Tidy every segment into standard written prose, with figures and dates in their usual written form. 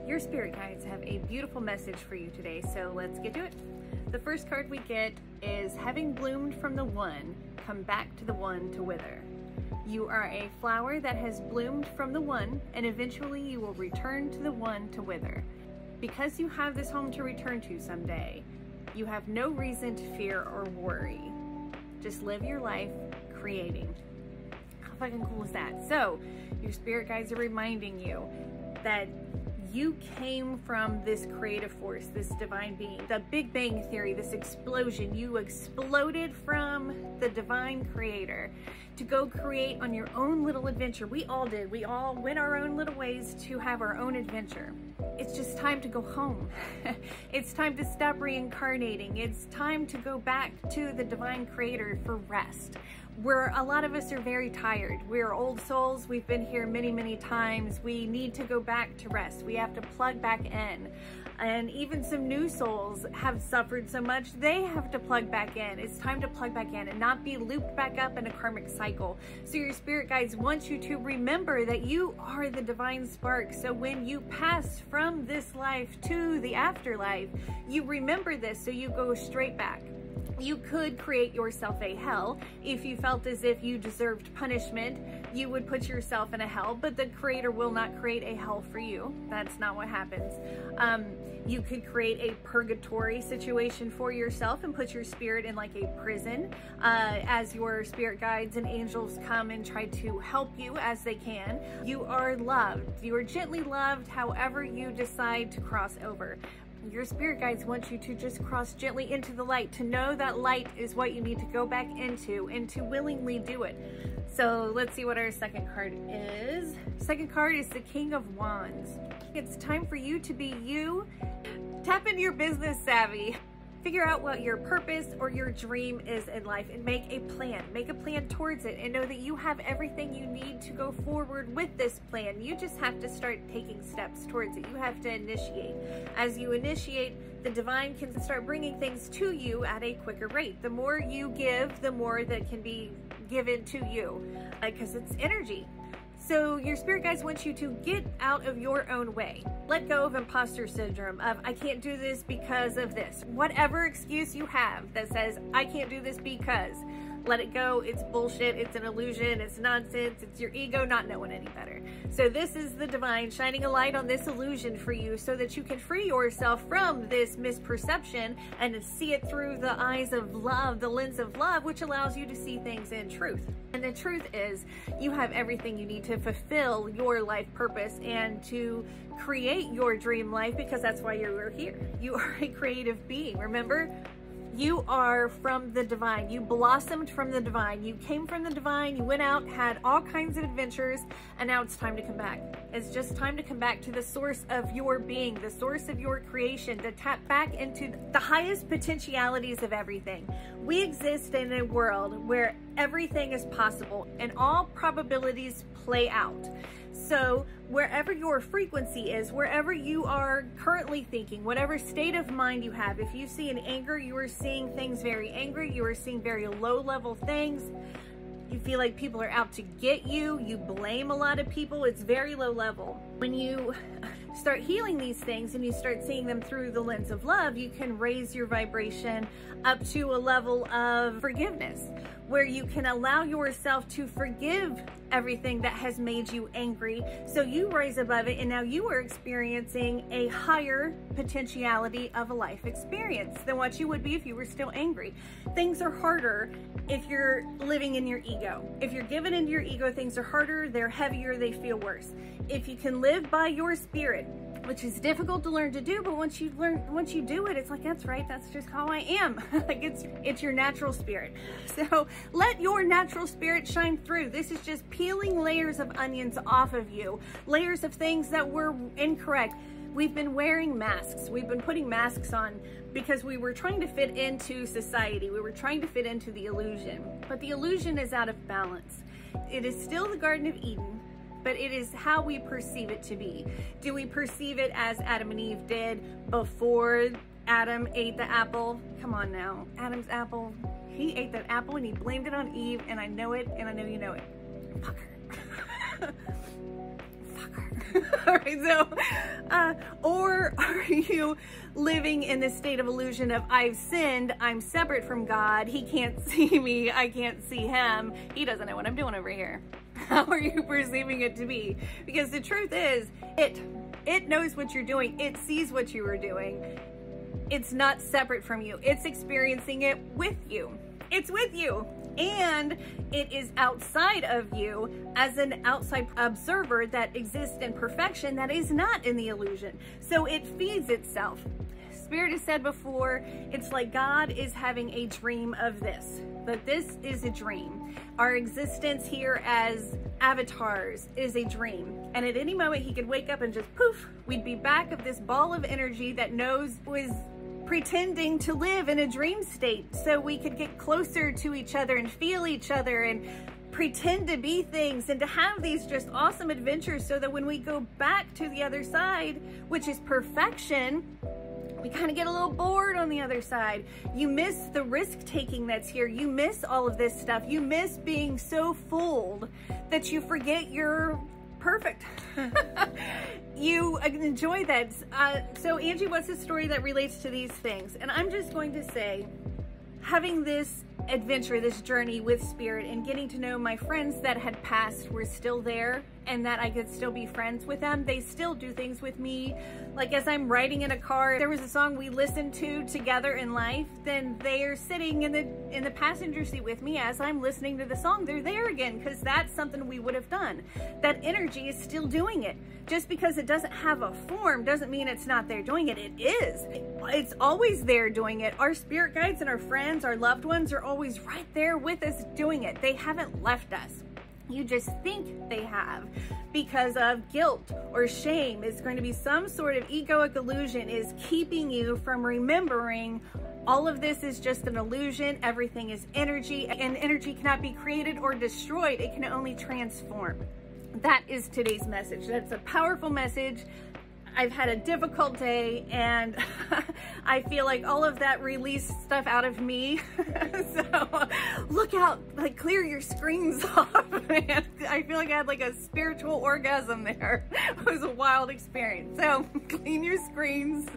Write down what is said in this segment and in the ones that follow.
Your spirit guides have a beautiful message for you today, so let's get to it. The first card we get is, having bloomed from the one, come back to the one to wither. You are a flower that has bloomed from the one, and eventually you will return to the one to wither. Because you have this home to return to someday, you have no reason to fear or worry. Just live your life creating. How fucking cool is that? So, your spirit guides are reminding you that you came from this creative force, this divine being, the Big Bang Theory, this explosion. You exploded from the divine creator to go create on your own little adventure. We all did. We all went our own little ways to have our own adventure. It's just time to go home. It's time to stop reincarnating. It's time to go back to the divine creator for rest. A lot of us are very tired. We're old souls. We've been here many, many times. We need to go back to rest. We have to plug back in. And even some new souls have suffered so much, they have to plug back in. It's time to plug back in and not be looped back up in a karmic cycle. So your spirit guides want you to remember that you are the divine spark. So when you pass from this life to the afterlife, you remember this, so you go straight back. You could create yourself a hell. If you felt as if you deserved punishment, you would put yourself in a hell, but the creator will not create a hell for you. That's not what happens. You could create a purgatory situation for yourself and put your spirit in like a prison, as your spirit guides and angels come and try to help you as they can. You are loved. You are gently loved however you decide to cross over. Your spirit guides want you to just cross gently into the light, to know that light is what you need to go back into and to willingly do it. So let's see what our second card is. Second card is the King of Wands. It's time for you to be you. Tap into your business savvy. Figure out what your purpose or your dream is in life and make a plan. Make a plan towards it and know that you have everything you need to go forward with this plan. You just have to start taking steps towards it. You have to initiate. As you initiate, the divine can start bringing things to you at a quicker rate. The more you give, the more that can be given to you, because it's energy. So your spirit guides want you to get out of your own way. Let go of imposter syndrome of, I can't do this because of this. Whatever excuse you have that says, I can't do this because, let it go. It's bullshit. It's an illusion. It's nonsense. It's your ego not knowing any better. So this is the divine shining a light on this illusion for you so that you can free yourself from this misperception and see it through the eyes of love, the lens of love, which allows you to see things in truth. And the truth is, you have everything you need to fulfill your life purpose and to create your dream life, because that's why you're here. You are a creative being, remember? You are from the divine. You blossomed from the divine. You came from the divine. You went out, had all kinds of adventures, and now it's time to come back. It's just time to come back to the source of your being, the source of your creation, to tap back into the highest potentialities of everything. We exist in a world where everything is possible and all probabilities play out. So wherever your frequency is, wherever you are currently thinking, whatever state of mind you have, if you see an anger, you are seeing things very angry, you are seeing very low level things, you feel like people are out to get you, you blame a lot of people, it's very low level. When you start healing these things and you start seeing them through the lens of love, you can raise your vibration up to a level of forgiveness, where you can allow yourself to forgive everything that has made you angry. So you rise above it, and now you are experiencing a higher potentiality of a life experience than what you would be if you were still angry. Things are harder if you're living in your ego. If you're given into your ego, things are harder, they're heavier, they feel worse. If you can live by your spirit, which is difficult to learn to do, but once you do it, it's like, that's right, that's just how I am. Like it's your natural spirit. So let your natural spirit shine through. This is just peeling layers of onions off of you, layers of things that were incorrect. We've been wearing masks. We've been putting masks on because we were trying to fit into society. We were trying to fit into the illusion, but the illusion is out of balance. It is still the Garden of Eden, but it is how we perceive it to be. Do we perceive it as Adam and Eve did before Adam ate the apple? Come on now, Adam's apple. He ate that apple and he blamed it on Eve, and I know it, and I know you know it. Fucker. Fucker. All right, so, Or are you living in this state of illusion of I've sinned, I'm separate from God, he can't see me, I can't see him, he doesn't know what I'm doing over here? How are you perceiving it to be? Because the truth is, it knows what you're doing, it sees what you are doing. It's not separate from you, it's experiencing it with you. It's with you. And it is outside of you as an outside observer that exists in perfection that is not in the illusion. So it feeds itself. Spirit has said before, it's like God is having a dream of this, but this is a dream. Our existence here as avatars is a dream. And at any moment he could wake up and just poof, we'd be back of this ball of energy that was pretending to live in a dream state so we could get closer to each other and feel each other and pretend to be things and to have these just awesome adventures so that when we go back to the other side, which is perfection, we kind of get a little bored on the other side. You miss the risk taking that's here. You miss all of this stuff. You miss being so fooled that you forget you're perfect. You enjoy that. So Angie, what's the story that relates to these things? And I'm just going to say, having this adventure, this journey with Spirit and getting to know my friends that had passed were still there and that I could still be friends with them. They still do things with me. Like as I'm riding in a car, if there was a song we listened to together in life, then they are sitting in the passenger seat with me as I'm listening to the song. They're there again because that's something we would have done. That energy is still doing it. Just because it doesn't have a form doesn't mean it's not there doing it. It is. It's always there doing it. Our spirit guides and our friends, our loved ones are always right there with us doing it. They haven't left us. You just think they have because of guilt or shame. Is going to be some sort of egoic illusion is keeping you from remembering all of this is just an illusion. Everything is energy, and energy cannot be created or destroyed. It can only transform. That is today's message. That's a powerful message. I've had a difficult day and I feel like all of that released stuff out of me. So look out, like clear your screens off, man. I feel like I had like a spiritual orgasm there. It was a wild experience. So clean your screens.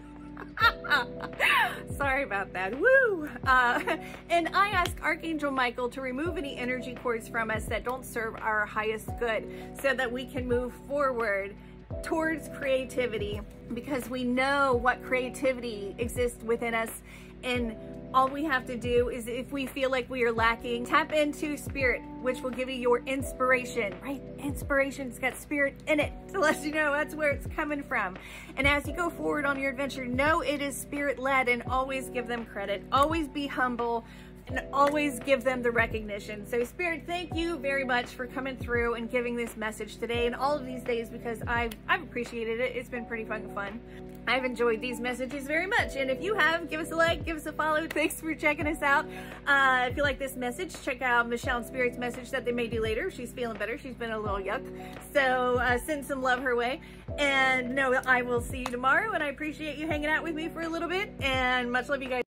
Sorry about that. Woo! And I ask Archangel Michael to remove any energy cords from us that don't serve our highest good so that we can move forward towards creativity, because we know what creativity exists within us, and all we have to do is, if we feel like we are lacking, tap into Spirit, which will give you your inspiration, right? Inspiration's got Spirit in it to let you know that's where it's coming from. And as you go forward on your adventure, know it is Spirit led, and always give them credit. Always be humble and always give them the recognition. So Spirit, thank you very much for coming through and giving this message today and all of these days, because I've appreciated it. It's been pretty fun. I've enjoyed these messages very much. And if you have, give us a like, give us a follow. Thanks for checking us out. If you like this message, check out Michelle and Spirit's message that they may do later. She's feeling better. She's been a little yuck. So send some love her way. And no, I will see you tomorrow. And I appreciate you hanging out with me for a little bit. And much love, you guys.